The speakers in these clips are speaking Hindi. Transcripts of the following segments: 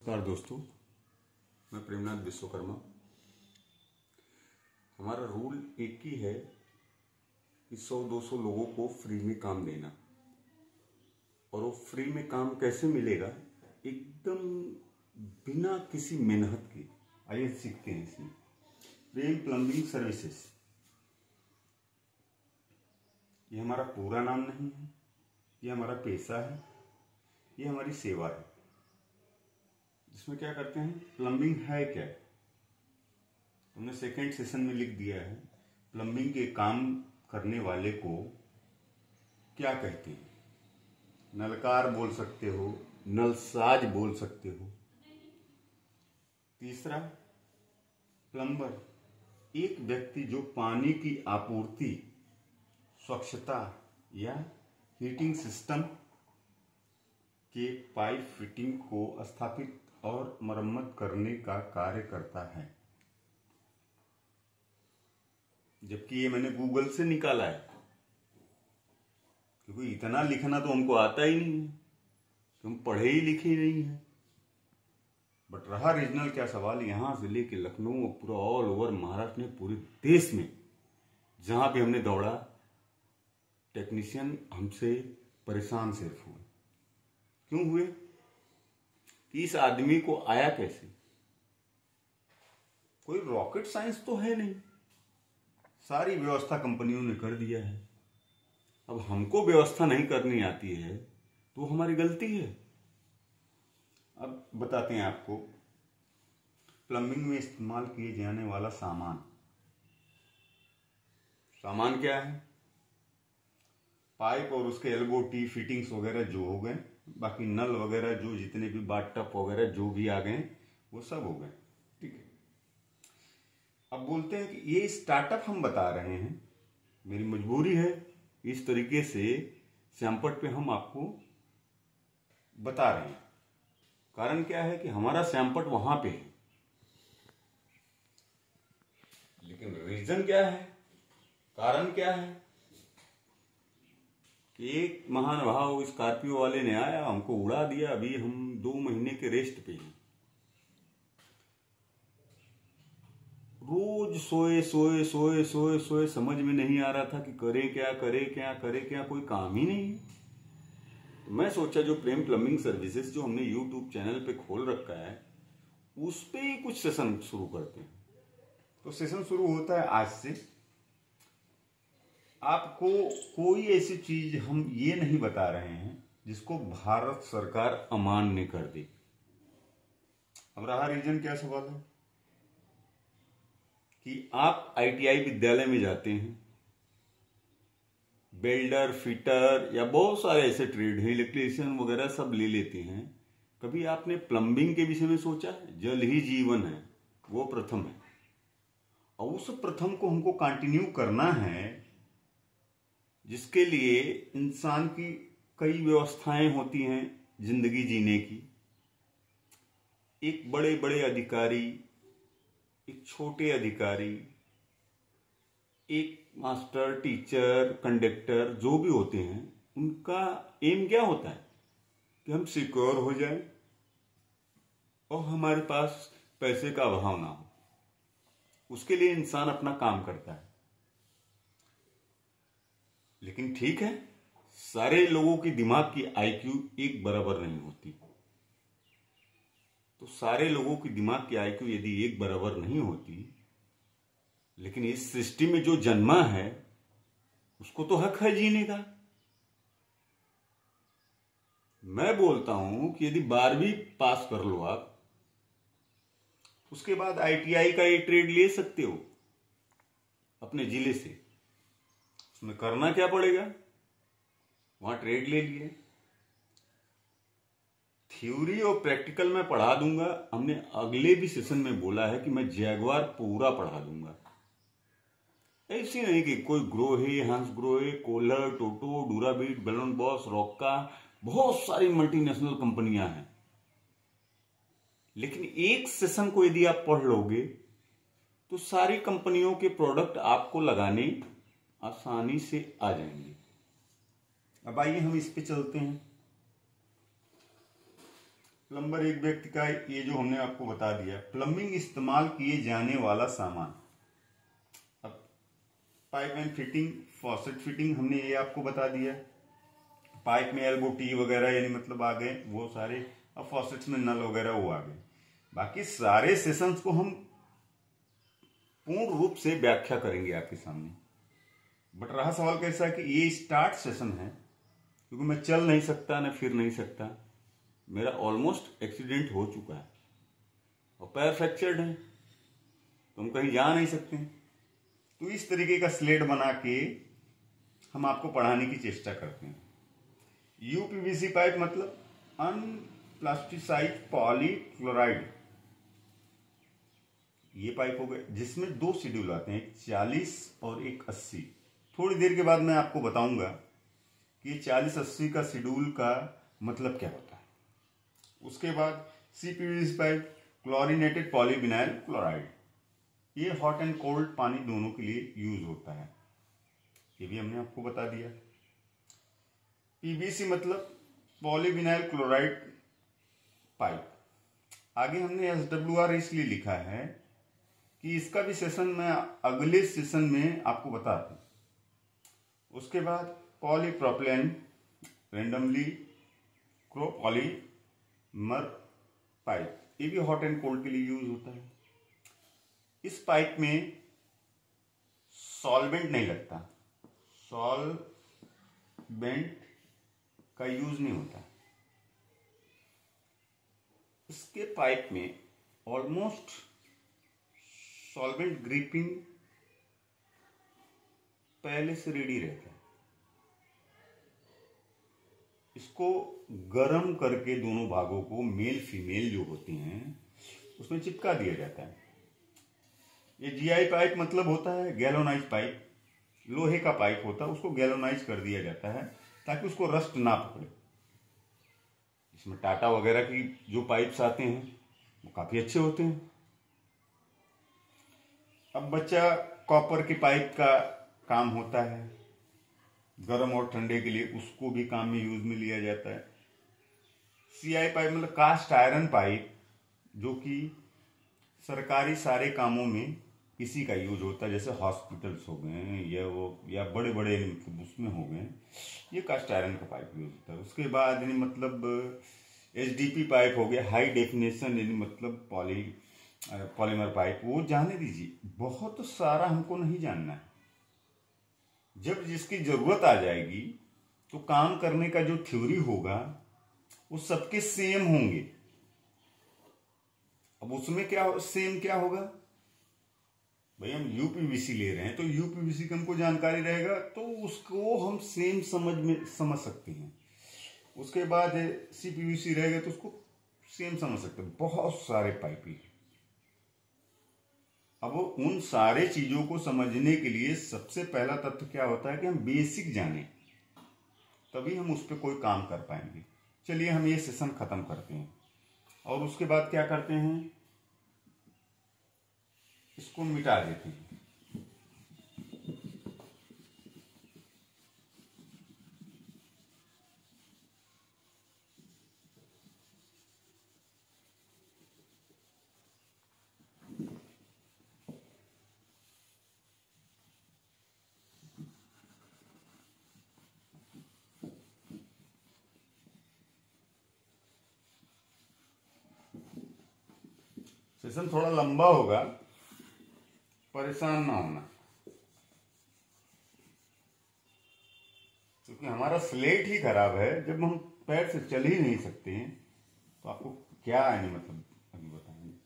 नमस्कार दोस्तों, मैं प्रेमनाथ विश्वकर्मा। हमारा रूल एक ही है कि 100-200 लोगों को फ्री में काम देना। और वो फ्री में काम कैसे मिलेगा? एकदम बिना किसी मेहनत के। आइए सीखते हैं इसमें। प्रेम प्लम्बिंग सर्विसेज, ये हमारा पूरा नाम नहीं है, ये हमारा पेशा है, ये हमारी सेवा है। इसमें क्या करते हैं? प्लम्बिंग है क्या? हमने सेकेंड सेशन में लिख दिया है, प्लम्बिंग के काम करने वाले को क्या कहते हैं। नलकार बोल सकते हो, नलसाज बोल सकते हो। तीसरा, प्लम्बर एक व्यक्ति जो पानी की आपूर्ति, स्वच्छता या हीटिंग सिस्टम के पाइप फिटिंग को स्थापित और मरम्मत करने का कार्य करता है। जबकि ये मैंने गूगल से निकाला है, क्योंकि इतना लिखना तो हमको आता ही नहीं है, हम पढ़े ही लिखे ही नहीं है। बट रहा रीजनल क्या सवाल, यहां से लेके लखनऊ और पूरा ऑल ओवर महाराष्ट्र में, पूरे देश में जहां पे हमने दौड़ा, टेक्नीशियन हमसे परेशान सिर्फ हुए। क्यों हुए? कि इस आदमी को आया कैसे? कोई रॉकेट साइंस तो है नहीं, सारी व्यवस्था कंपनियों ने कर दिया है। अब हमको व्यवस्था नहीं करनी आती है तो हमारी गलती है। अब बताते हैं आपको, प्लम्बिंग में इस्तेमाल किए जाने वाला सामान क्या है? पाइप और उसके एल्बो टी फिटिंग्स वगैरह जो हो गए, बाकी नल वगैरह जो जितने भी बाथ टब वगैरह जो भी आ गए वो सब हो गए। ठीक है। अब बोलते हैं कि ये स्टार्टअप हम बता रहे हैं, मेरी मजबूरी है इस तरीके से सैंपट पे हम आपको बता रहे हैं। कारण क्या है कि हमारा सैंपट वहां पे है, लेकिन रीजन क्या है, कारण क्या है कि एक महानुभाव स्कॉर्पियो वाले ने आया, हमको उड़ा दिया। अभी हम 2 महीने के रेस्ट पे हैं। रोज सोए सोए सोए सोए सोए, समझ में नहीं आ रहा था कि करे क्या करे क्या करे क्या, कोई काम ही नहीं है। तो मैं सोचा जो प्रेम प्लम्बिंग सर्विसेज जो हमने यूट्यूब चैनल पे खोल रखा है, उस पे ही कुछ सेशन शुरू करते हैं। तो सेशन शुरू होता है आज से। आपको कोई ऐसी चीज हम ये नहीं बता रहे हैं जिसको भारत सरकार अमान्य कर दे। अब रहा रीजन क्या सवाल है कि आप आईटीआई विद्यालय में जाते हैं, बेल्डर, फिटर या बहुत सारे ऐसे ट्रेड हैं, इलेक्ट्रीशियन वगैरह सब ले लेते हैं। कभी आपने प्लम्बिंग के विषय में सोचा है? जल ही जीवन है, वो प्रथम है, और उस प्रथम को हमको कंटिन्यू करना है, जिसके लिए इंसान की कई व्यवस्थाएं होती हैं जिंदगी जीने की। एक बड़े बड़े अधिकारी, एक छोटे अधिकारी, एक मास्टर, टीचर, कंडक्टर जो भी होते हैं, उनका एम क्या होता है कि हम सिक्योर हो जाएं और हमारे पास पैसे का अभाव ना हो। उसके लिए इंसान अपना काम करता है। लेकिन ठीक है, सारे लोगों की दिमाग की आईक्यू एक बराबर नहीं होती। तो सारे लोगों की दिमाग की आईक्यू यदि एक बराबर नहीं होती, लेकिन इस सृष्टि में जो जन्मा है उसको तो हक है जीने का। मैं बोलता हूं कि यदि 12वीं पास कर लो आप, उसके बाद आईटीआई का ये ट्रेड ले सकते हो अपने जिले से। उसमें करना क्या पड़ेगा? वहां ट्रेड ले लिए। थ्योरी और प्रैक्टिकल में पढ़ा दूंगा। हमने अगले भी सेशन में बोला है कि मैं जैगवार पूरा पढ़ा दूंगा। ऐसी नहीं कि कोई ग्रो है, हंस ग्रो है, कोलर, टोटो, डूराबीट, बेलून बॉस, रॉक्का, बहुत सारी मल्टीनेशनल कंपनियां हैं। लेकिन एक सेशन को यदि आप पढ़ लोगे तो सारी कंपनियों के प्रोडक्ट आपको लगाने आसानी से आ जाएंगे। अब आइए हम इस पे चलते हैं। प्लम्बर एक व्यक्ति का, ये जो हमने आपको बता दिया, प्लम्बिंग इस्तेमाल किए जाने वाला सामान। अब pipe and fitting, faucet fitting हमने ये आपको बता दिया। पाइप में एल्बो टी वगैरह यानी मतलब आ गए वो सारे, अब फॉसेट्स में नल वगैरह वो आ गए। बाकी सारे सेशंस को हम पूर्ण रूप से व्याख्या करेंगे आपके सामने। बट रहा सवाल कैसा कि ये स्टार्ट सेशन है, क्योंकि मैं चल नहीं सकता न फिर नहीं सकता, मेरा ऑलमोस्ट एक्सीडेंट हो चुका है और पैर फ्रैक्चर्ड है, तो हम कहीं जा नहीं सकते। तो इस तरीके का स्लेट बना के हम आपको पढ़ाने की चेष्टा करते हैं। यूपीवीसी पाइप मतलब अनप्लास्टिसाइज्ड पॉलीक्लोराइड, ये पाइप हो गए, जिसमें दो शेड्यूल आते हैं, एक 40 और एक 80। थोड़ी देर के बाद मैं आपको बताऊंगा कि 40-80 का शेड्यूल का मतलब क्या होता है। उसके बाद CPVC pipe, chlorinated polyvinyl chloride, ये हॉट एंड कोल्ड पानी दोनों के लिए यूज होता है, ये भी हमने आपको बता दिया। पीवीसी मतलब पॉलीविनाइल क्लोराइड पाइप। आगे हमने SWR इसलिए लिखा है कि इसका भी सेशन मैं अगले सेशन में आपको बता दूं। उसके बाद पॉलीप्रोपिलेन रेंडमली क्रोपॉलीमर पाइप, ये भी हॉट एंड कोल्ड के लिए यूज होता है। इस पाइप में सॉल्वेंट नहीं लगता, सॉल्वेंट का यूज नहीं होता। इसके पाइप में ऑलमोस्ट सॉल्वेंट ग्रिपिंग पहले से रेडी रहता है। इसको गर्म करके दोनों भागों को, मेल फीमेल जो होते हैं, उसमें चिपका दिया जाता है। ये GI पाइप मतलब होता है गैलोनाइज पाइप, लोहे का पाइप होता है, उसको गैलोनाइज कर दिया जाता है ताकि उसको रस्ट ना पकड़े। इसमें टाटा वगैरह की जो पाइप्स आते हैं वो काफी अच्छे होते हैं। अब बच्चा कॉपर के पाइप का काम होता है गर्म और ठंडे के लिए, उसको भी काम में यूज में लिया जाता है। CI पाइप मतलब कास्ट आयरन पाइप, जो कि सरकारी सारे कामों में इसी का यूज होता है, जैसे हॉस्पिटल्स हो गए या बड़े बड़े मतलब उसमें हो गए, ये कास्ट आयरन का पाइप यूज होता है। उसके बाद यानी मतलब HDP पाइप हो गया, हाई डेफिनेशन यानी मतलब पॉलीमर पाइप, वो जाने दीजिए, बहुत सारा हमको नहीं जानना है। जब जिसकी जरूरत आ जाएगी तो काम करने का जो थ्योरी होगा वो सबके सेम होंगे। अब उसमें क्या सेम क्या होगा भाई, हम यूपीवीसी ले रहे हैं तो यूपीवीसी का हमको जानकारी रहेगा तो उसको हम सेम समझ सकते हैं। उसके बाद CPVC रहेगा तो उसको सेम समझ सकते हैं। बहुत सारे पाइपिंग, अब उन सारे चीजों को समझने के लिए सबसे पहला तथ्य क्या होता है कि हम बेसिक जाने, तभी हम उस पर कोई काम कर पाएंगे। चलिए हम ये सेशन खत्म करते हैं और उसके बाद क्या करते हैं, इसको मिटा देते हैं। सेशन थोड़ा लंबा होगा, परेशान ना होना, क्योंकि हमारा स्लेट ही खराब है। जब हम पैर से चल ही नहीं सकते हैं तो आपको क्या है मतलब अभी बताएंगे।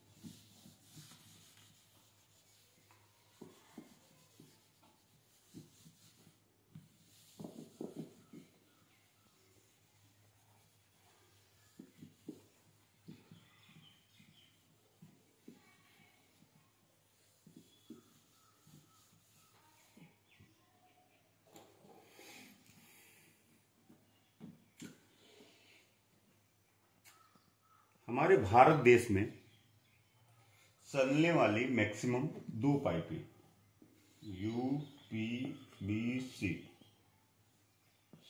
हमारे भारत देश में चलने वाली मैक्सिमम दो पाइपें यूपीवीसी,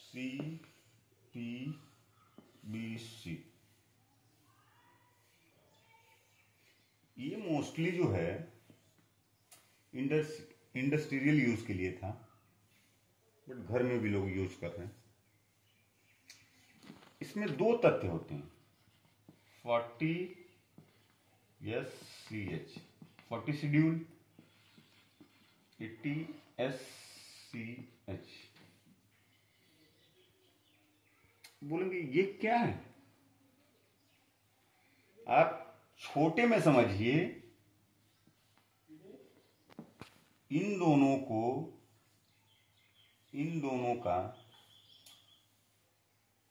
CPVC, ये मोस्टली जो है इंडस्ट्रियल यूज के लिए था, बट घर में भी लोग यूज कर रहे हैं। इसमें 2 तथ्य होते हैं, 40SCH 40 शेड्यूल, 80SCH। बोलेंगे ये क्या है? आप छोटे में समझिए, इन दोनों का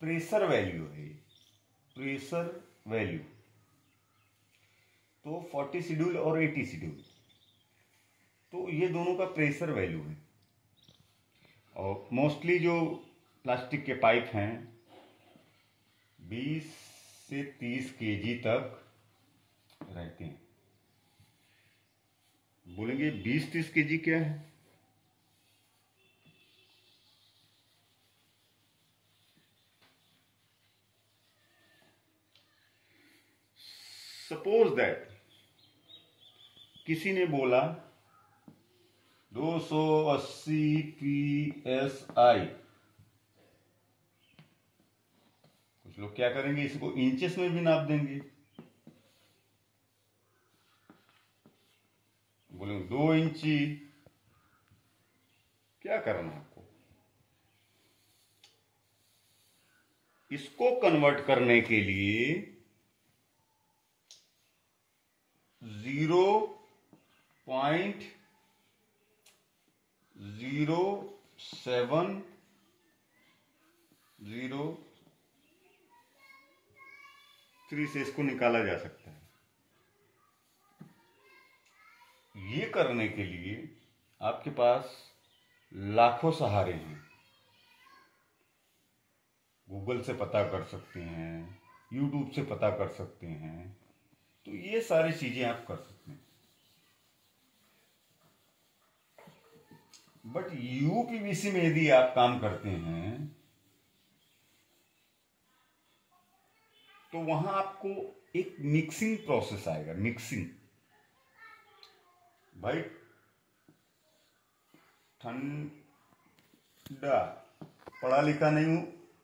प्रेशर वैल्यू है, प्रेशर वैल्यू। तो 40 शेड्यूल और 80 शेड्यूल, तो ये दोनों का प्रेशर वैल्यू है। और मोस्टली जो प्लास्टिक के पाइप हैं 20 से 30 केजी तक रहते हैं। बोलेंगे 20-30 केजी क्या है? सपोज दैट किसी ने बोला 280 PSI। कुछ लोग क्या करेंगे, इसको इंचेस में भी नाप देंगे। बोलेंगे 2 इंची। क्या करना है आपको? इसको कन्वर्ट करने के लिए 0.0703 से इसको निकाला जा सकता है। ये करने के लिए आपके पास लाखों सहारे हैं। गूगल से पता कर सकते हैं, यूट्यूब से पता कर सकते हैं, तो ये सारी चीजें आप कर सकते हैं। बट यूपीवीसी में यदि आप काम करते हैं तो वहां आपको एक मिक्सिंग प्रोसेस आएगा। मिक्सिंग भाई, ठंडा, पढ़ा लिखा नहीं हूं,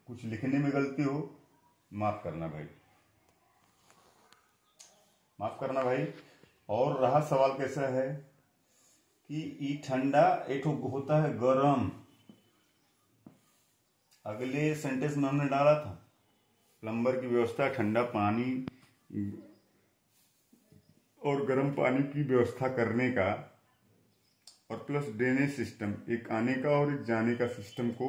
कुछ लिखने में गलती हो माफ करना भाई, माफ करना भाई। और रहा सवाल कैसा है कि ई ठंडा एक होता है गरम। अगले सेंटेंस में हमने डाला था प्लम्बर की व्यवस्था ठंडा पानी और गर्म पानी की व्यवस्था करने का, और प्लस ड्रेनेज सिस्टम, एक आने का और एक जाने का सिस्टम को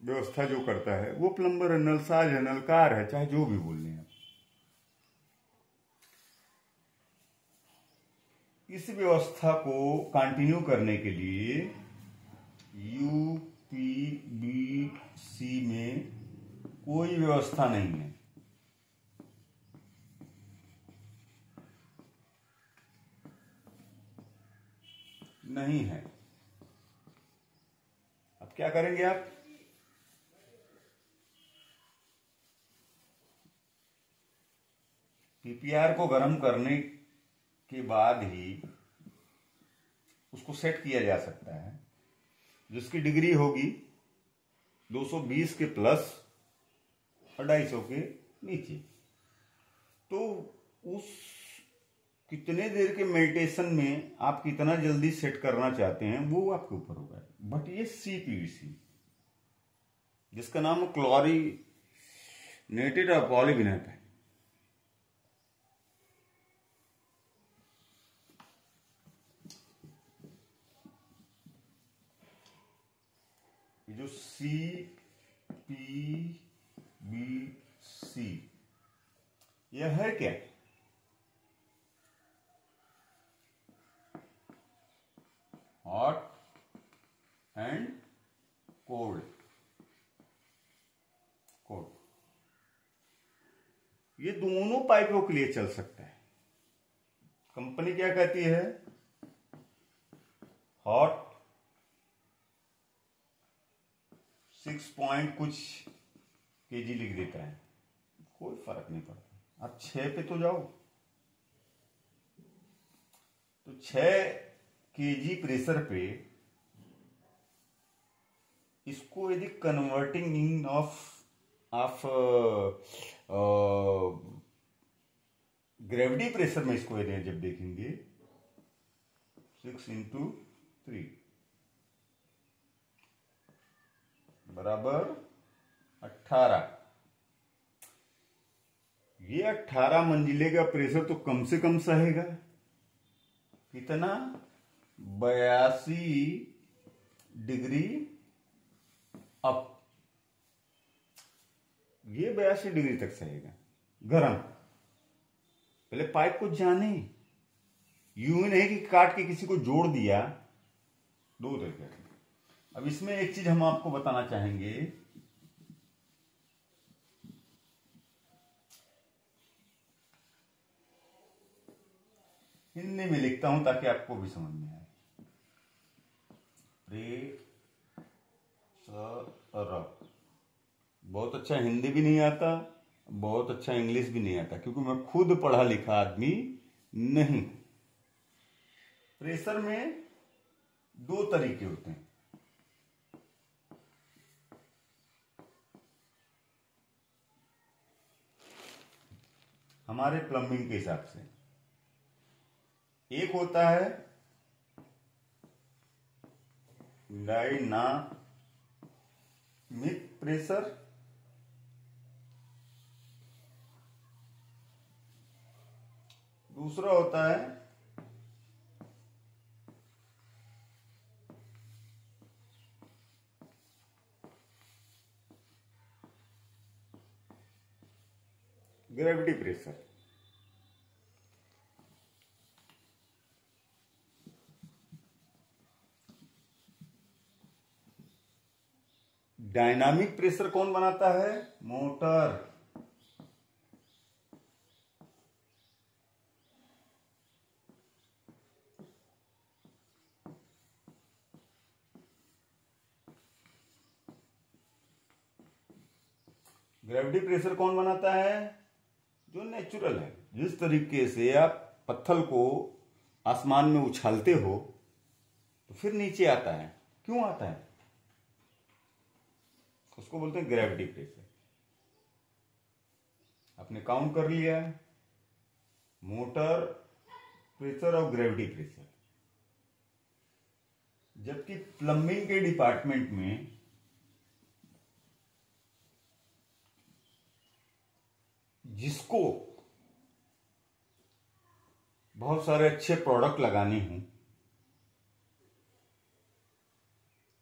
व्यवस्था जो करता है वो प्लम्बर है, नलसाज है, नलकार है, चाहे जो भी बोल लें आप। इस व्यवस्था को कंटिन्यू करने के लिए यूपीवीसी में कोई व्यवस्था नहीं है। नहीं है। अब क्या करेंगे आप? पीपीआर को गर्म करने के बाद ही उसको सेट किया जा सकता है, जिसकी डिग्री होगी 220 के प्लस और 250 के नीचे। तो उस कितने देर के मेडिटेशन में आप कितना जल्दी सेट करना चाहते हैं वो आपके ऊपर होगा। बट ये सीपीवीसी, जिसका नाम क्लोरीनेटेड और पॉलीविनाइल है, जो CPVC यह है क्या? Hot and cold. ये दोनों पाइपों के लिए चल सकता है। कंपनी क्या कहती है? हॉट 6 पॉइंट कुछ केजी लिख देता है, कोई फर्क नहीं पड़ता। आप 6 पे तो जाओ, तो 6 kg प्रेशर पे इसको यदि converting in of gravity pressure में इसको यदि जब देखेंगे 6 × 3 बराबर 18। ये 18 मंजिले का प्रेशर तो कम से कम सहेगा कितना, 82 डिग्री अप। ये 82 डिग्री तक सहेगा गर्म। पहले पाइप को जाने, यूं ही नहीं कि काट के किसी को जोड़ दिया, दो तरीके। अब इसमें एक चीज हम आपको बताना चाहेंगे, हिंदी में लिखता हूं ताकि आपको भी समझ में आए। प्रेशर, बहुत अच्छा हिंदी भी नहीं आता, बहुत अच्छा इंग्लिश भी नहीं आता, क्योंकि मैं खुद पढ़ा लिखा आदमी नहीं। प्रेशर में 2 तरीके होते हैं। हमारे प्लम्बिंग के हिसाब से एक होता है डायनामिक प्रेशर, दूसरा होता है ग्रेविटी प्रेशर। डायनामिक प्रेशर कौन बनाता है, मोटर। ग्रेविटी प्रेशर कौन बनाता है, जो नेचुरल है। जिस तरीके से आप पत्थर को आसमान में उछालते हो तो फिर नीचे आता है, क्यों आता है, उसको बोलते हैं ग्रेविटी प्रेशर। आपने काउंट कर लिया, मोटर प्रेशर और ग्रेविटी प्रेशर। जबकि प्लम्बिंग के डिपार्टमेंट में जिसको बहुत सारे अच्छे प्रोडक्ट लगाने हों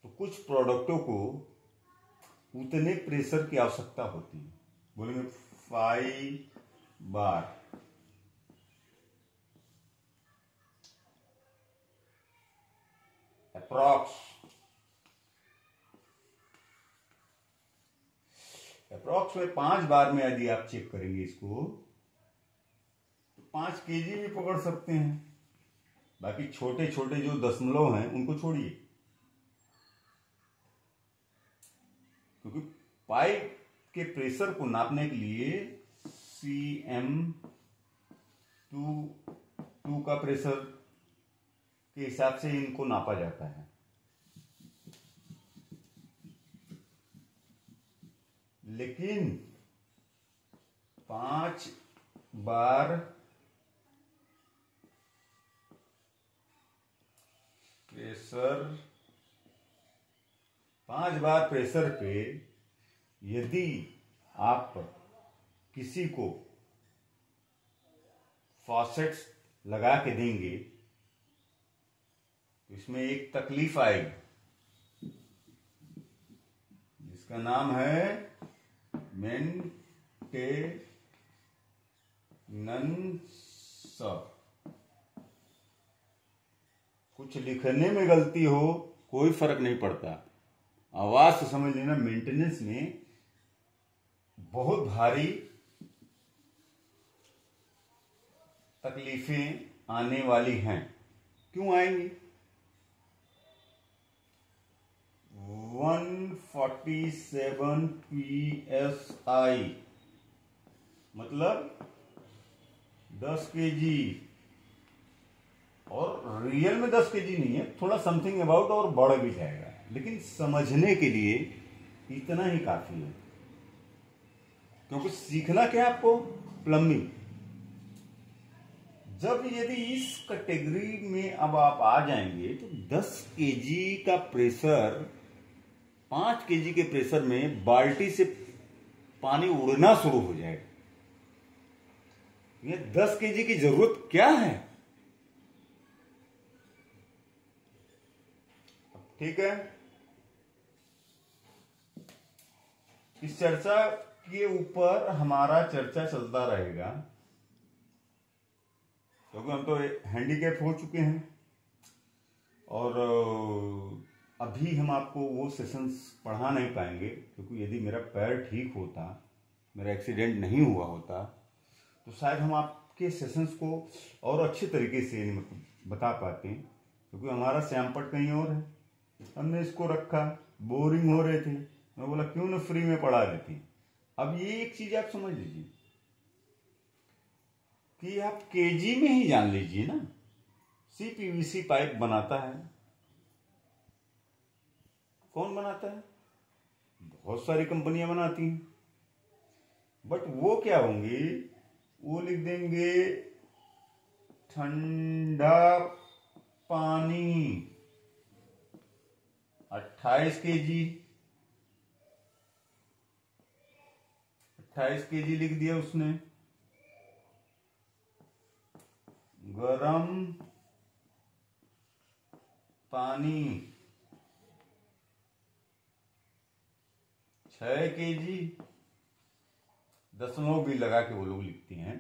तो कुछ प्रोडक्टों को उतने प्रेशर की आवश्यकता होती है। बोलेंगे 5 बार, अप्रॉक्स में 5 बार में यदि आप चेक करेंगे इसको तो 5 kg भी पकड़ सकते हैं। बाकी छोटे छोटे जो दशमलव हैं उनको छोड़िए, क्योंकि पाइप के प्रेशर को नापने के लिए cm2 का प्रेशर के हिसाब से इनको नापा जाता है। लेकिन 5 बार प्रेशर, 5 बार प्रेशर पे यदि आप किसी को फॉसेट्स लगा के देंगे तो इसमें एक तकलीफ आएगी जिसका नाम है मेंटेनेंस। कुछ लिखने में गलती हो कोई फर्क नहीं पड़ता, आवाज से समझ लेना। मेंटेनेंस में बहुत भारी तकलीफें आने वाली हैं। क्यों आएंगी, 147 psi मतलब 10 kg और रियल में 10 केजी नहीं है, थोड़ा समथिंग अबाउट और बढ़ भी जाएगा, लेकिन समझने के लिए इतना ही काफी है। क्योंकि सीखना क्या है आपको? प्लम्बिंग। जब यदि इस कैटेगरी में अब आप आ जाएंगे तो 10 केजी का प्रेशर, 5 केजी के प्रेशर में बाल्टी से पानी उड़ना शुरू हो जाएगा। ये 10 केजी की जरूरत क्या है? ठीक है, इस चर्चा के ऊपर हमारा चर्चा चलता रहेगा, क्योंकि हम तो हैंडीकैप हो चुके हैं और अभी हम आपको वो सेशंस पढ़ा नहीं पाएंगे, क्योंकि यदि मेरा पैर ठीक होता, मेरा एक्सीडेंट नहीं हुआ होता, तो शायद हम आपके सेशंस को और अच्छे तरीके से बता पाते हैं। क्योंकि हमारा सैंपल कहीं और है, हमने इसको रखा, बोरिंग हो रहे थे, मैं बोला क्यों ना फ्री में पढ़ा देती। अब ये एक चीज आप समझ लीजिए कि आप केजी में ही जान लीजिए ना, सीपीवीसी पाइप बनाता है कौन? बनाता है, बहुत सारी कंपनियां बनाती हैं, बट वो क्या होंगी, वो लिख देंगे ठंडा पानी 28 केजी, 28 केजी लिख दिया उसने। गरम पानी 6 केजी, दशमलव भी लगा के वो लोग लिखते हैं।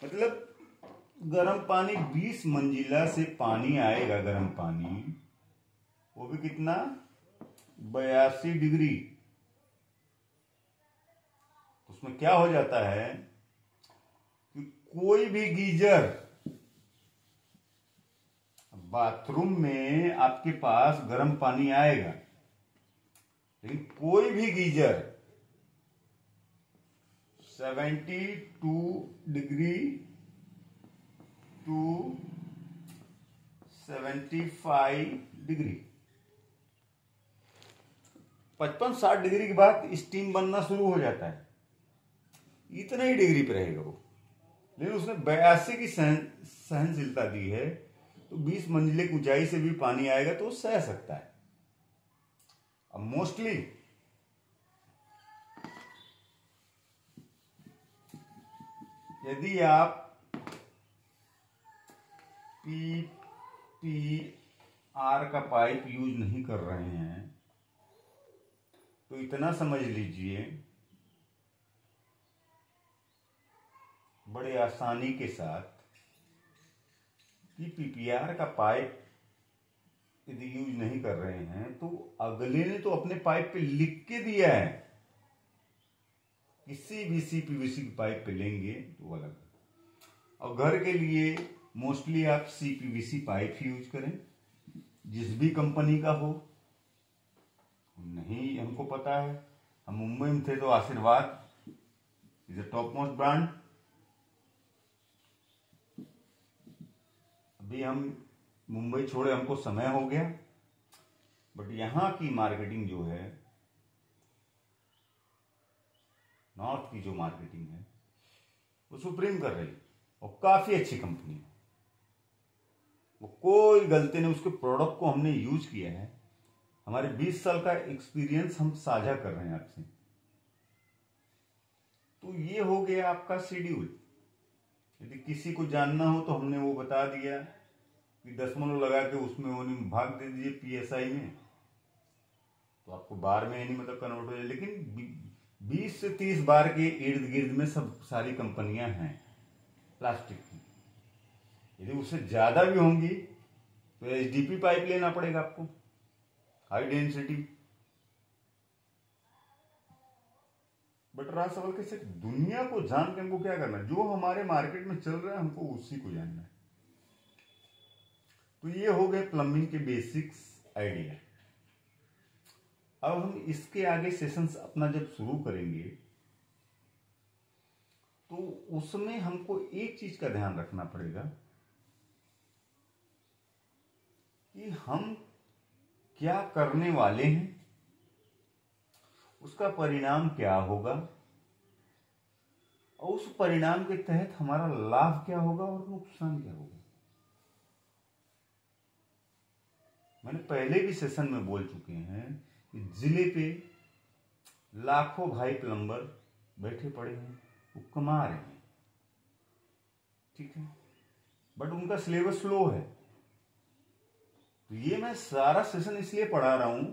मतलब गरम पानी 20 मंजिला से पानी आएगा, गरम पानी, वो भी कितना, 82 डिग्री। उसमें क्या हो जाता है कि कोई भी गीजर, बाथरूम में आपके पास गर्म पानी आएगा, लेकिन कोई भी geyser 72 degree to 75 degree, 55-60 degree के बाद स्टीम बनना शुरू हो जाता है। इतना ही डिग्री पे रहेगा वो, लेकिन उसने 82 की सहनशीलता दी है, तो 20 मंजिले की ऊंचाई से भी पानी आएगा तो वो सह सकता है। अब मोस्टली यदि आप PPR का पाइप यूज नहीं कर रहे हैं तो इतना समझ लीजिए, बड़े आसानी के साथ कि PPR का पाइप यदि यूज नहीं कर रहे हैं तो अगले ने तो अपने पाइप पे लिख के दिया है, किसी भी CPVC की पाइप पे लेंगे तो अलग। और घर के लिए मोस्टली आप CPVC पाइप ही यूज करें, जिस भी कंपनी का हो। नहीं हमको पता है, हम मुंबई में थे तो आशीर्वाद is a top most brand. अभी हम मुंबई छोड़े, हमको समय हो गया, बट यहाँ की मार्केटिंग जो है, नॉर्थ की जो मार्केटिंग है, वो सुप्रीम कर रही है और काफी अच्छी कंपनी है। वो कोई गलती नहीं, उसके प्रोडक्ट को हमने यूज किया है, हमारे 20 साल का एक्सपीरियंस हम साझा कर रहे हैं आपसे। तो ये हो गया आपका शेड्यूल। यदि किसी को जानना हो तो हमने वो बता दिया कि दशमलव लगा के उसमें वो नहीं भाग दे दीजिए PSI में, तो आपको बार में नहीं मतलब कन्वर्ट हो जाए। लेकिन 20 से 30 बार के इर्द गिर्द में सब सारी कंपनियां हैं प्लास्टिक की। यदि उससे ज्यादा भी होंगी तो HDP पाइप लेना पड़ेगा आपको, हाई डेंसिटी। बट रहा सवाल कैसे, दुनिया को जान के हमको क्या करना है, जो हमारे मार्केट में चल रहा है हमको उसी को जानना है। तो ये हो गए प्लम्बिंग के बेसिक्स आइडिया। अब हम इसके आगे सेशंस अपना जब शुरू करेंगे तो उसमें हमको एक चीज का ध्यान रखना पड़ेगा कि हम क्या करने वाले हैं, उसका परिणाम क्या होगा, और उस परिणाम के तहत हमारा लाभ क्या होगा और नुकसान क्या होगा। मैंने पहले भी सेशन में बोल चुके हैं कि जिले पे लाखों भाई प्लम्बर बैठे पड़े हैं, वो कमा रहे हैं, ठीक है, बट उनका सिलेबस स्लो है। तो ये मैं सारा सेशन इसलिए पढ़ा रहा हूं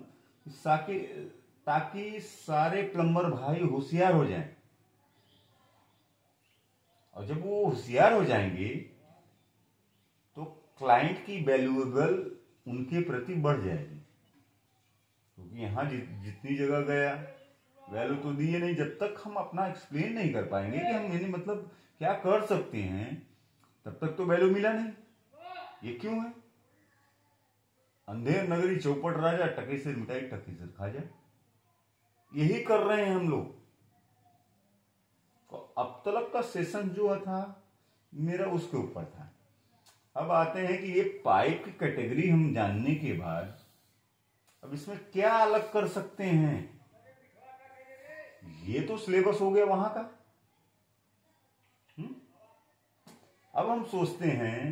ताकि सारे प्लम्बर भाई होशियार हो जाएं, और जब वो होशियार हो जाएंगे तो क्लाइंट की वैल्यूएबल उनके प्रति बढ़ जाएगी। क्योंकि यहाँ जितनी जगह गया वैल्यू तो दी है नहीं, जब तक हम अपना एक्सप्लेन नहीं कर पाएंगे कि हम यानी मतलब क्या कर सकते हैं, तब तक तो वैल्यू मिला नहीं। ये क्यों है? अंधेर नगरी चौपट राजा, टके से मिठाई टके से खा जा, यही कर रहे हैं हम लोग। तो अब तक का सेशन जो था मेरा उसके ऊपर था। अब आते हैं कि ये पाइप की कैटेगरी हम जानने के बाद अब इसमें क्या अलग कर सकते हैं। ये तो सिलेबस हो गया वहां का। अब हम सोचते हैं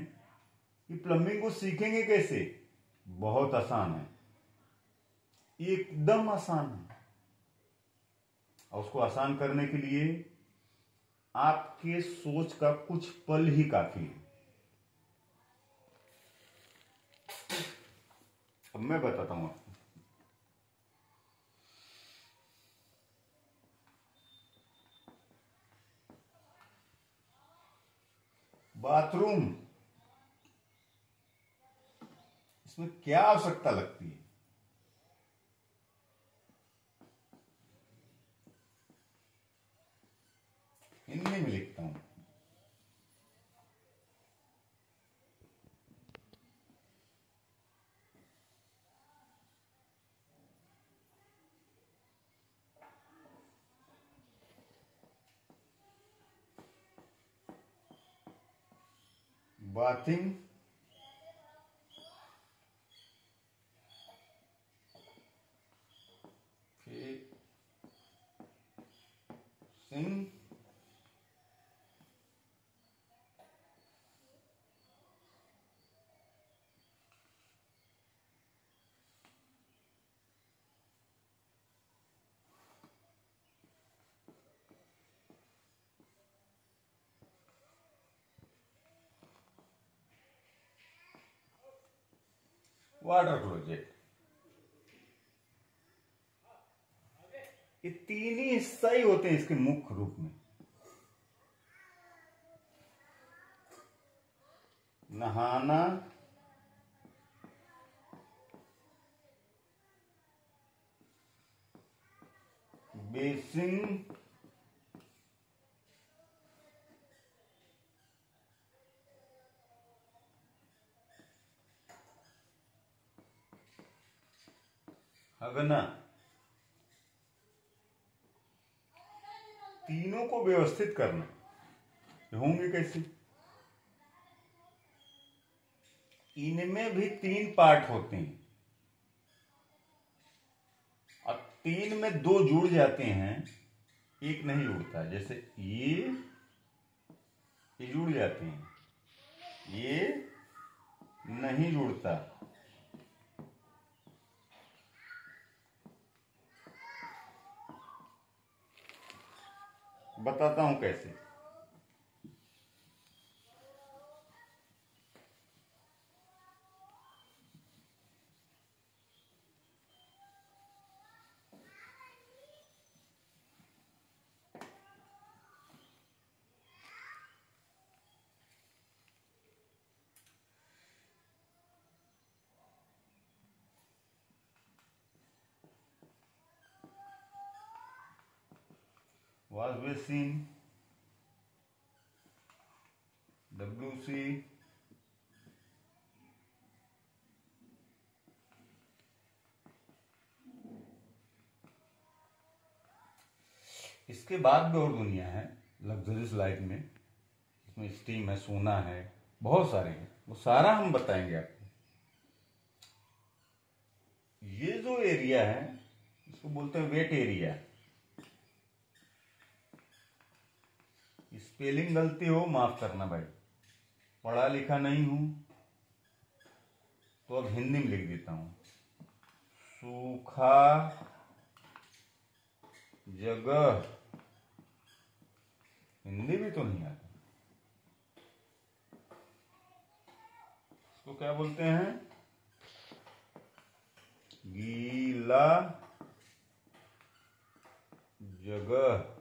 कि प्लम्बिंग को सीखेंगे कैसे। बहुत आसान है, एकदम आसान है, और उसको आसान करने के लिए आपके सोच का कुछ पल ही काफी है। अब मैं बताता हूं आपको। बाथरूम, इसमें क्या आवश्यकता लगती है? हिंदी में लिखता हूं। बाथिंग, सिंग, वाटर क्लोजेट, ये तीन ही हिस्सा ही होते हैं इसके मुख्य रूप में। नहाना, बेसिन, हगना, तीनों को व्यवस्थित करना। होंगे कैसे? इनमें भी तीन पार्ट होते हैं, और तीन में दो जुड़ जाते हैं, एक नहीं जुड़ता। जैसे ये जुड़ जाते हैं, ये नहीं जुड़ता। बताता हूं कैसे। वॉश बेसिन, WC, इसके बाद भी और दुनिया है लग्जरियस लाइफ में, इसमें स्टीम है, सोना है, बहुत सारे हैं, वो सारा हम बताएंगे आपको। ये जो एरिया है इसको बोलते हैं वेट एरिया। स्पेलिंग गलती हो माफ करना भाई, पढ़ा लिखा नहीं हूं तो अब हिंदी में लिख देता हूं। सूखा जगह, हिंदी भी तो नहीं आता, इसको क्या बोलते हैं? गीला जगह।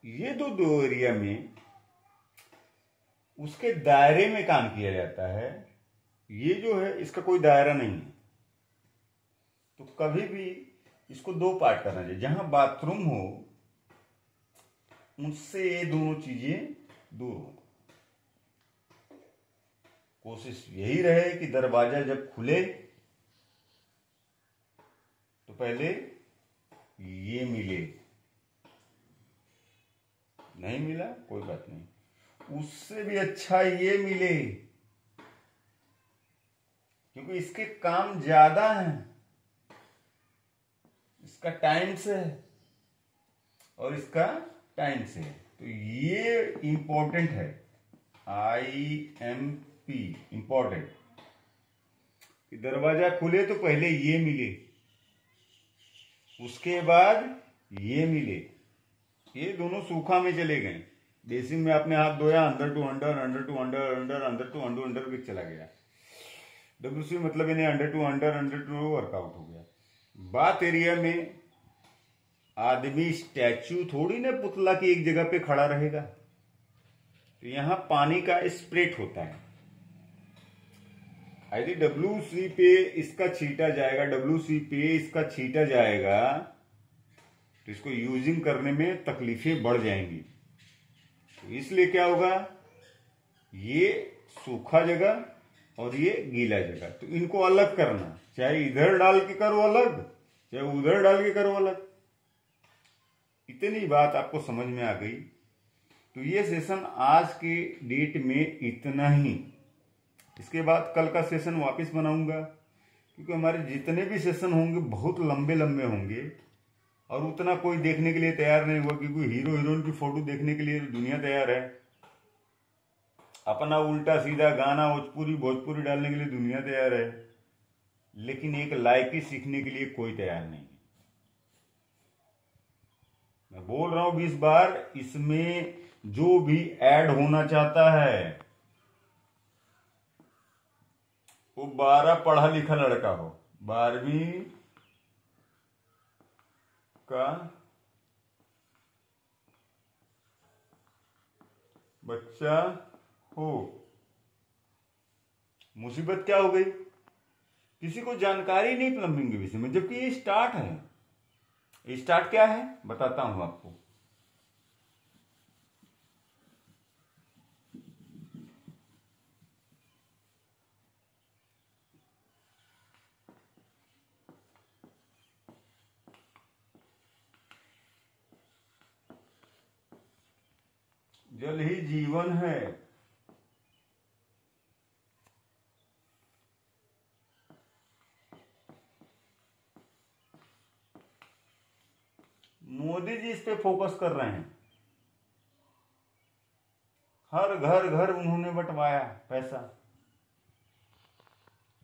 ये दो एरिया में उसके दायरे में काम किया जाता है। ये जो है इसका कोई दायरा नहीं है, तो कभी भी इसको दो पार्ट करना चाहिए। जहां बाथरूम हो उससे ये दोनों चीजें दूर हो। कोशिश यही रहे कि दरवाजा जब खुले तो पहले ये मिले, नहीं मिला कोई बात नहीं, उससे भी अच्छा ये मिले, क्योंकि इसके काम ज्यादा हैं, इसका टाइम से है और इसका टाइम से है। तो ये इंपॉर्टेंट है, IMP इंपॉर्टेंट। दरवाजा खुले तो पहले ये मिले, उसके बाद ये मिले। ये दोनों सूखा में चले गए। बेसिन में आपने हाथ धोया, अंदर to under, under to under, under अंदर टू अंडर, अंडर भी चला गया। WC मतलब इन्हें under to under, under to workout हो गया। बात एरिया में आदमी स्टैचू थोड़ी ना पुतला की एक जगह पे खड़ा रहेगा। तो यहां पानी का स्प्रेट होता है। यदि WC पे इसका छींटा जाएगा, WC पे इसका छींटा जाएगा तो इसको यूजिंग करने में तकलीफें बढ़ जाएंगी। तो इसलिए क्या होगा, ये सूखा जगह और ये गीला जगह, तो इनको अलग करना। चाहे इधर डाल के करो अलग, चाहे उधर डाल के करो अलग। इतनी बात आपको समझ में आ गई। तो ये सेशन आज के डेट में इतना ही। इसके बाद कल का सेशन वापस बनाऊंगा, क्योंकि हमारे जितने भी सेशन होंगे बहुत लंबे लंबे होंगे और उतना कोई देखने के लिए तैयार नहीं हुआ, क्योंकि हीरो हीरोइन की फोटो देखने के लिए दुनिया तैयार है। अपना उल्टा सीधा गाना भोजपुरी डालने के लिए दुनिया तैयार है, लेकिन एक लाइकी सीखने के लिए कोई तैयार नहीं। मैं बोल रहा हूं 20 बार, इसमें जो भी ऐड होना चाहता है वो 12 पढ़ा लिखा लड़का हो, 12वीं का बच्चा हो। मुसीबत क्या हो गई, किसी को जानकारी नहीं प्लम्बिंग के विषय में, जबकि ये स्टार्ट है। ये स्टार्ट क्या है बताता हूं आपको। जल ही जीवन है। मोदी जी इस पे फोकस कर रहे हैं। हर घर घर उन्होंने बंटवाया पैसा।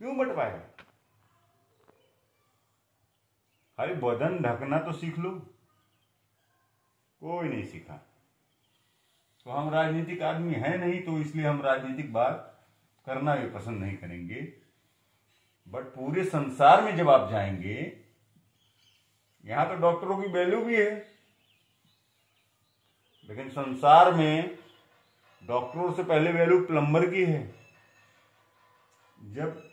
क्यों बंटवाया? अरे बदन ढकना तो सीख लो। कोई नहीं सीखा। तो हम राजनीतिक आदमी हैं नहीं, तो इसलिए हम राजनीतिक बात करना भी पसंद नहीं करेंगे। बट पूरे संसार में जब आप जाएंगे, यहां तो डॉक्टरों की वैल्यू भी है, लेकिन संसार में डॉक्टरों से पहले वैल्यू प्लम्बर की है। जब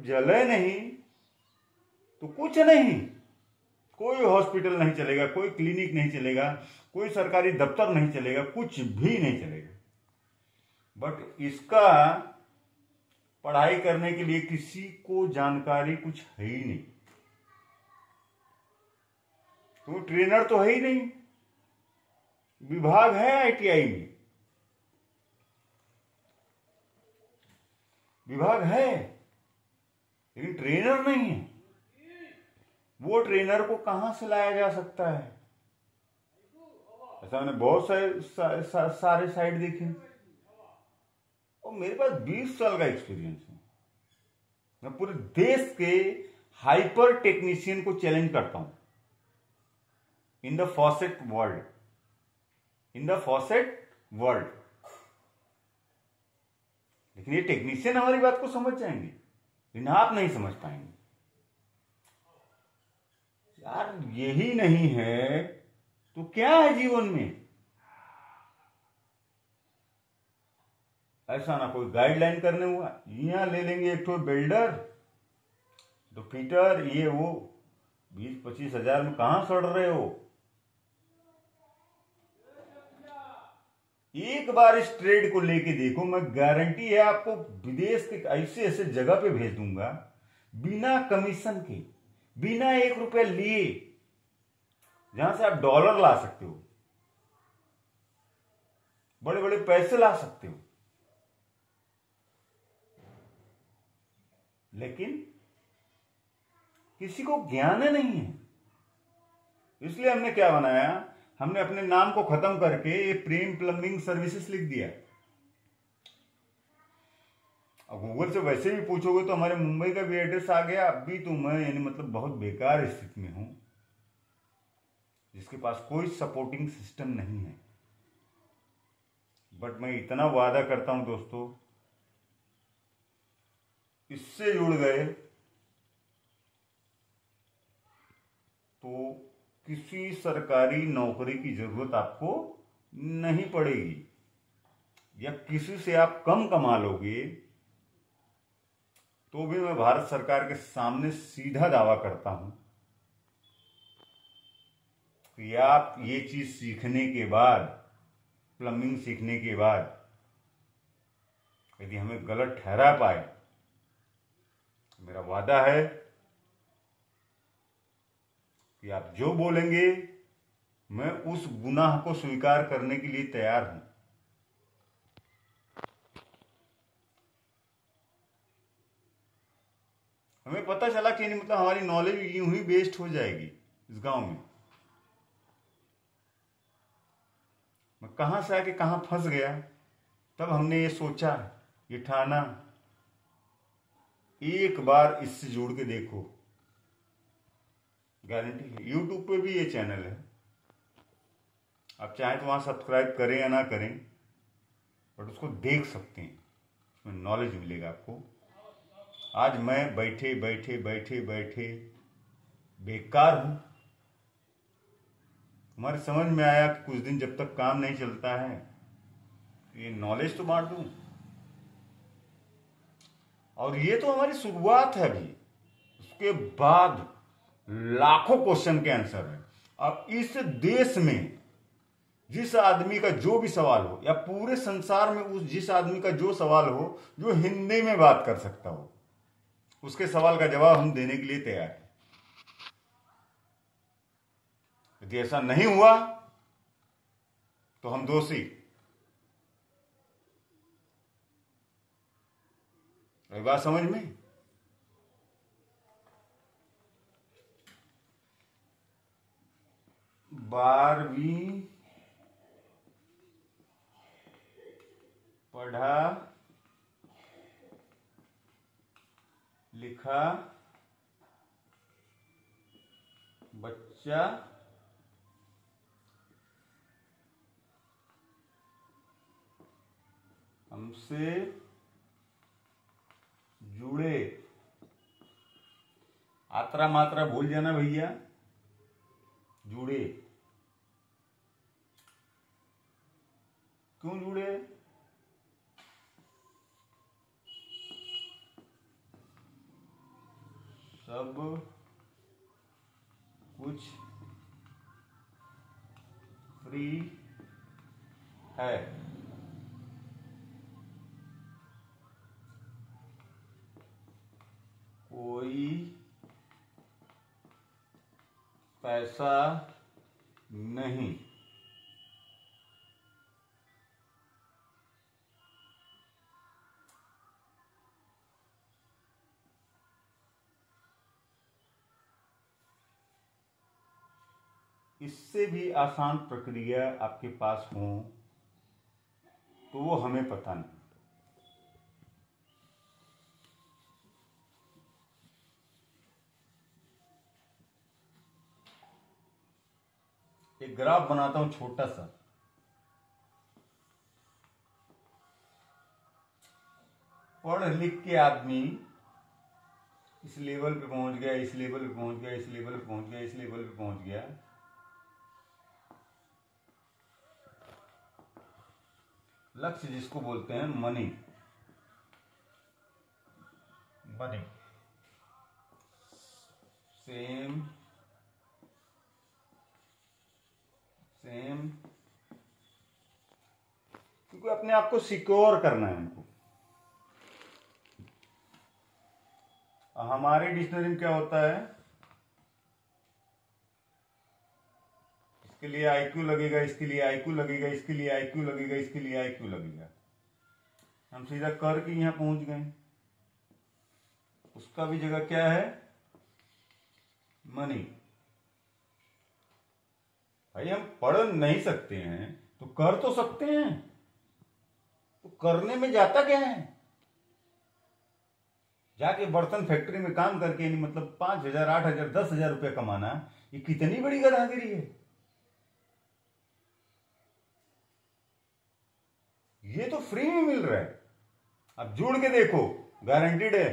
जले नहीं तो कुछ नहीं, कोई हॉस्पिटल नहीं चलेगा, कोई क्लिनिक नहीं चलेगा, कोई सरकारी दफ्तर नहीं चलेगा, कुछ भी नहीं चलेगा। बट इसका पढ़ाई करने के लिए किसी को जानकारी कुछ है ही नहीं। तो ट्रेनर तो है ही नहीं। विभाग है आईटीआई में, विभाग है, लेकिन ट्रेनर नहीं है। वो ट्रेनर को कहां से लाया जा सकता है? ऐसा मैंने बहुत सारे साइट देखे, और मेरे पास 20 साल का एक्सपीरियंस है। मैं पूरे देश के हाइपर टेक्नीशियन को चैलेंज करता हूं in the faucet world, in the faucet world. लेकिन ये टेक्नीशियन हमारी बात को समझ जाएंगे, लेकिन आप नहीं समझ पाएंगे। यार यही नहीं है तो क्या है जीवन में? ऐसा ना कोई गाइडलाइन करने हुआ, यहां ले लेंगे एक तो बिल्डर, तो फिटर, ये वो 20-25 हजार में कहां सड़ रहे हो? एक बार इस ट्रेड को लेके देखो, मैं गारंटी है आपको विदेश के ऐसे ऐसे जगह पे भेज दूंगा, बिना कमीशन के, बिना 1 रुपया लिए, जहां से आप डॉलर ला सकते हो, बड़े बड़े पैसे ला सकते हो। लेकिन किसी को ज्ञान नहीं है। इसलिए हमने क्या बनाया, हमने अपने नाम को खत्म करके ये प्रेम प्लम्बिंग सर्विसेज लिख दिया। अब गूगल से वैसे भी पूछोगे तो हमारे मुंबई का भी एड्रेस आ गया। अभी तो मैं यानी मतलब बहुत बेकार स्थिति में हूं, जिसके पास कोई सपोर्टिंग सिस्टम नहीं है। बट मैं इतना वादा करता हूं दोस्तों, इससे जुड़ गए तो किसी सरकारी नौकरी की जरूरत आपको नहीं पड़ेगी, या किसी से आप कम कमा लोगे तो भी मैं भारत सरकार के सामने सीधा दावा करता हूं कि आप ये चीज सीखने के बाद, प्लम्बिंग सीखने के बाद, यदि हमें गलत ठहरा पाए, मेरा वादा है कि आप जो बोलेंगे मैं उस गुनाह को स्वीकार करने के लिए तैयार हूं। हमें पता चला कि नहीं, मतलब हमारी नॉलेज यूं ही वेस्ट हो जाएगी इस गांव में। मैं कहां से आके कहां फंस गया, तब हमने ये सोचा, ये ठाना, एक बार इससे जुड़ के देखो, गारंटी है। यूट्यूब पे भी ये चैनल है, आप चाहें तो वहां सब्सक्राइब करें या ना करें, बट उसको देख सकते हैं, उसमें नॉलेज मिलेगा आपको। आज मैं बैठे बैठे बैठे बैठे बेकार हूं। हमारे समझ में आया कि कुछ दिन जब तक काम नहीं चलता है, ये नॉलेज तो बांट दूं। और ये तो हमारी शुरुआत है अभी, उसके बाद लाखों क्वेश्चन के आंसर है। अब इस देश में जिस आदमी का जो भी सवाल हो, या पूरे संसार में उस जिस आदमी का जो सवाल हो, जो हिंदी में बात कर सकता हो, उसके सवाल का जवाब हम देने के लिए तैयार हैं। यदि ऐसा नहीं हुआ तो हम दोषी। ये बात समझ में? बारहवीं पढ़ा लिखा बच्चा हमसे जुड़े, आत्रा मात्रा भूल जाना भैया, जुड़े। क्यों जुड़े? सब कुछ फ्री है। कोई पैसा नहीं। इससे भी आसान प्रक्रिया आपके पास हो तो वो हमें पता नहीं। एक ग्राफ बनाता हूं छोटा सा। पढ़ लिख के आदमी इस लेवल पे पहुंच गया, इस लेवल पे पहुंच गया, इस लेवल पे पहुंच गया, इस लेवल पे पहुंच गया। लक्ष्य जिसको बोलते हैं मनी। मनी सेम सेम, क्योंकि अपने आप को सिक्योर करना है हमको। हमारे डिक्शनरी में क्या होता है, इसके लिए आईक्यू लगेगा, इसके लिए आईक्यू लगेगा, इसके लिए आईक्यू लगेगा, इसके लिए आईक्यू लगेगा। हम सीधा करके यहां पहुंच गए। उसका भी जगह क्या है, मनी। भाई हम पढ़ नहीं सकते हैं तो कर तो सकते हैं, तो करने में जाता क्या है। जाके बर्तन फैक्ट्री में काम करके नहीं मतलब 5,000, 8,000, 10,000 रुपया कमाना, ये कितनी बड़ी गधागिरी है। ये तो फ्री में मिल रहा है। आप जुड़ के देखो, गारंटीड है।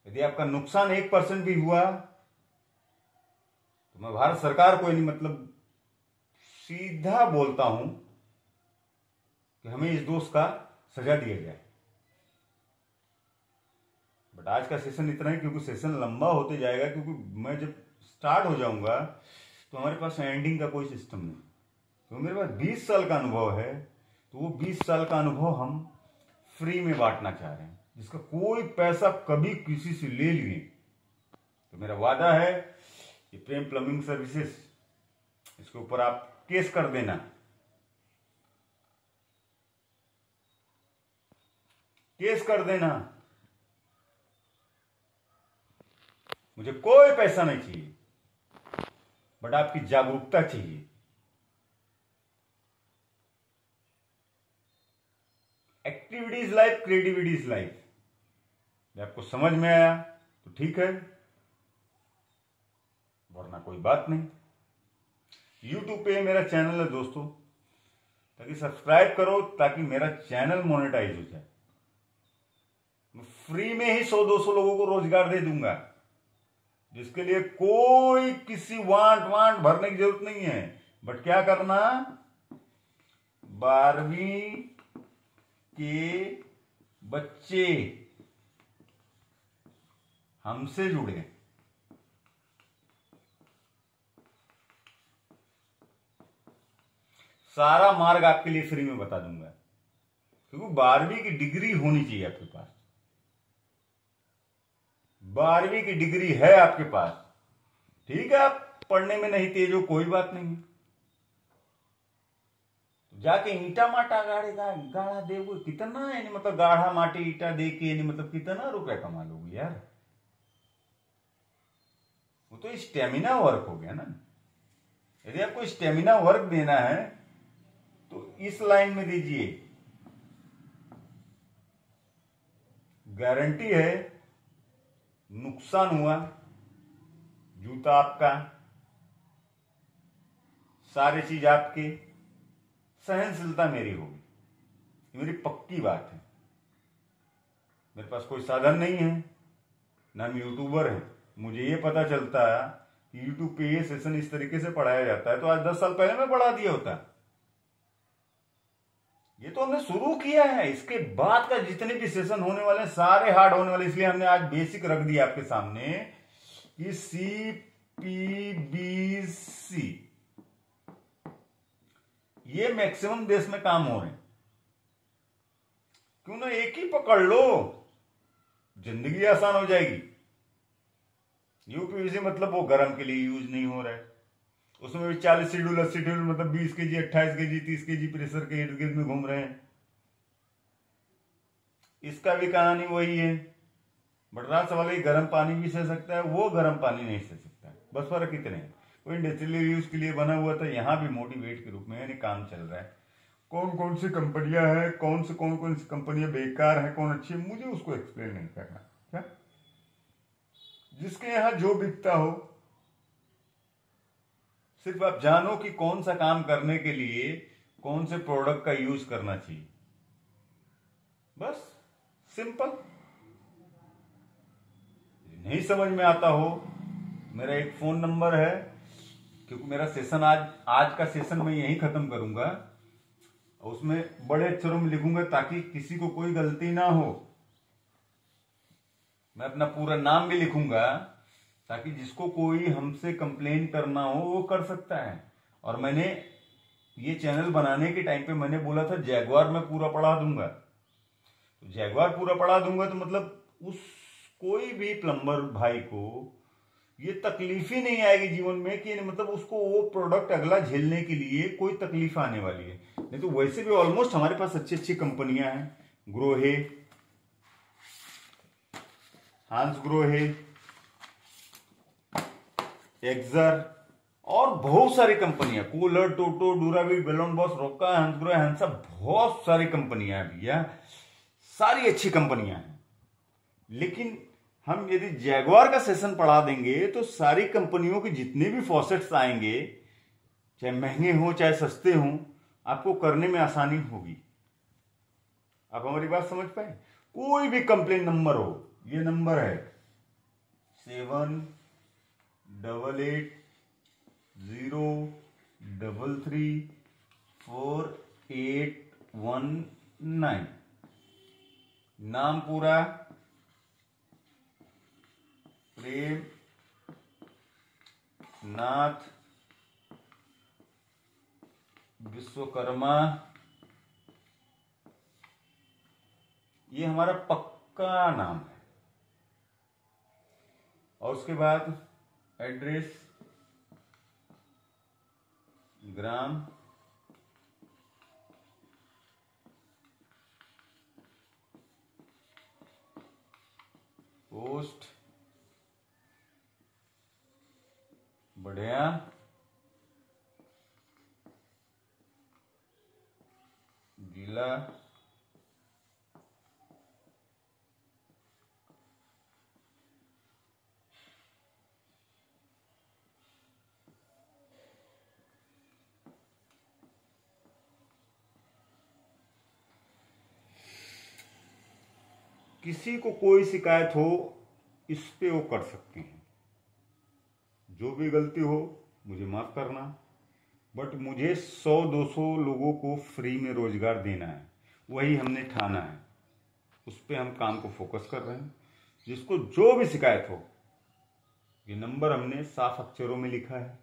यदि आपका नुकसान 1% भी हुआ तो मैं भारत सरकार को नहीं मतलब सीधा बोलता हूं कि हमें इस दोष का सजा दिया जाए। बट आज का सेशन इतना ही, क्योंकि सेशन लंबा होते जाएगा, क्योंकि मैं जब स्टार्ट हो जाऊंगा तो हमारे पास एंडिंग का कोई सिस्टम नहीं। तो मेरे पास 20 साल का अनुभव है, तो वो 20 साल का अनुभव हम फ्री में बांटना चाह रहे हैं, जिसका कोई पैसा कभी किसी से ले लिए। तो मेरा वादा है कि प्रेम प्लम्बिंग सर्विसेज, इसके ऊपर आप केस कर देना। केस कर देना। मुझे कोई पैसा नहीं चाहिए, बट आपकी जागरूकता चाहिए। Activity is life, creativity is life. आपको समझ में आया तो ठीक है, वरना कोई बात नहीं। YouTube पे मेरा चैनल है दोस्तों, ताकि सब्सक्राइब करो, ताकि मेरा चैनल मोनेटाइज हो जाए। मैं फ्री में ही 100-200 लोगों को रोजगार दे दूंगा, जिसके लिए कोई किसी वांट भरने की जरूरत नहीं है। बट क्या करना, 12वीं के बच्चे हमसे जुड़े। सारा मार्ग आपके लिए फ्री में बता दूंगा, क्योंकि 12वीं की डिग्री होनी चाहिए आपके पास। 12वीं की डिग्री है आपके पास, ठीक है। आप पढ़ने में नहीं तेज हो, कोई बात नहीं। तो जाके ईटा माटा गाढ़ा देवो, कितना है मतलब गाढ़ा माटी ईटा दे के मतलब कितना रुपया कमा लोगे यार। वो तो स्टेमिना वर्क हो गया ना। यदि आपको स्टेमिना वर्क देना है तो इस लाइन में दीजिए। गारंटी है, नुकसान हुआ, जूता आपका, सारी चीज आपकी, सहनशीलता मेरी होगी। ये मेरी पक्की बात है। मेरे पास कोई साधन नहीं है, ना हम यूट्यूबर हैं। मुझे ये पता चलता है कि यूट्यूब पे ये सेशन इस तरीके से पढ़ाया जाता है, तो आज 10 साल पहले मैं पढ़ा दिया होता। ये तो हमने शुरू किया है, इसके बाद का जितने भी सेशन होने वाले हैं सारे हार्ड होने वाले। इसलिए हमने आज बेसिक रख दिया आपके सामने कि CPBC ये मैक्सिमम देश में काम हो रहे हैं। क्यों ना एक ही पकड़ लो, जिंदगी आसान हो जाएगी। यूपीवीसी मतलब वो गर्म के लिए यूज नहीं हो रहा है। उसमें भी 40 शेड्यूल 80 शेड्यूल, मतलब 20 kg 28 kg 30 kg प्रेशर के इर्द गिर्द में घूम रहे हैं। इसका भी कहानी वही है। बटरास वाले गर्म पानी भी सह सकता है, वो गर्म पानी नहीं सह सकता। बस फर्क इतने है। वो इंडस्ट्रियल यूज के लिए बना हुआ था, यहाँ भी मोटिवेट के रूप में यानी काम चल रहा है। कौन कौन सी कंपनियां हैं, कौन सी कंपनियां बेकार है, कौन अच्छी है, मुझे उसको एक्सप्लेन नहीं करना। क्या जिसके यहाँ जो बिकता हो, सिर्फ आप जानो कि कौन सा काम करने के लिए कौन से प्रोडक्ट का यूज करना चाहिए, बस सिंपल। नहीं समझ में आता हो, मेरा एक फोन नंबर है, क्योंकि मेरा सेशन आज का सेशन मैं यहीं खत्म करूंगा, उसमें बड़े अक्षरों में लिखूंगा ताकि किसी को कोई गलती ना हो। मैं अपना पूरा नाम भी लिखूंगा ताकि जिसको कोई हमसे कंप्लेन करना हो वो कर सकता है। और मैंने ये चैनल बनाने के टाइम पे मैंने बोला था जैगवार में पूरा पढ़ा दूंगा। तो जैगवार पूरा पढ़ा दूंगा तो मतलब उस कोई भी प्लम्बर भाई को ये तकलीफ ही नहीं आएगी जीवन में कि मतलब उसको वो प्रोडक्ट अगला झेलने के लिए कोई तकलीफ आने वाली है। नहीं तो वैसे भी ऑलमोस्ट हमारे पास अच्छी अच्छी कंपनियां हैं, ग्रोहे, हांस ग्रोहे, एक्सर और बहुत सारी कंपनियां, कूलर, टोटो, डूराविड, बेलोन बॉस, रोका, हांस ग्रोहे, हांसा, बहुत सारी कंपनियां हैं भैया, सारी अच्छी कंपनियां हैं। लेकिन हम यदि जैगवार का सेशन पढ़ा देंगे तो सारी कंपनियों के जितने भी फॉसेट्स आएंगे, चाहे महंगे हों चाहे सस्ते हों, आपको करने में आसानी होगी। आप हमारी बात समझ पाए? कोई भी कंप्लेन नंबर हो, ये नंबर है 7888334819। नाम पूरा प्रेम नाथ विश्वकर्मा, ये हमारा पक्का नाम है। और उसके बाद एड्रेस, ग्राम, पोस्ट, बढ़िया, जिला, किसी को कोई शिकायत हो इस पे वो कर सकते हैं। जो भी गलती हो मुझे माफ करना, बट मुझे 100-200 लोगों को फ्री में रोजगार देना है, वही हमने ठाना है। उस पे हम काम को फोकस कर रहे हैं। जिसको जो भी शिकायत हो, ये नंबर हमने साफ अक्षरों में लिखा है,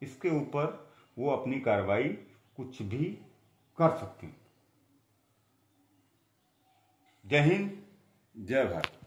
इसके ऊपर वो अपनी कार्रवाई कुछ भी कर सकते हैं। जय हिंद, जय भारत।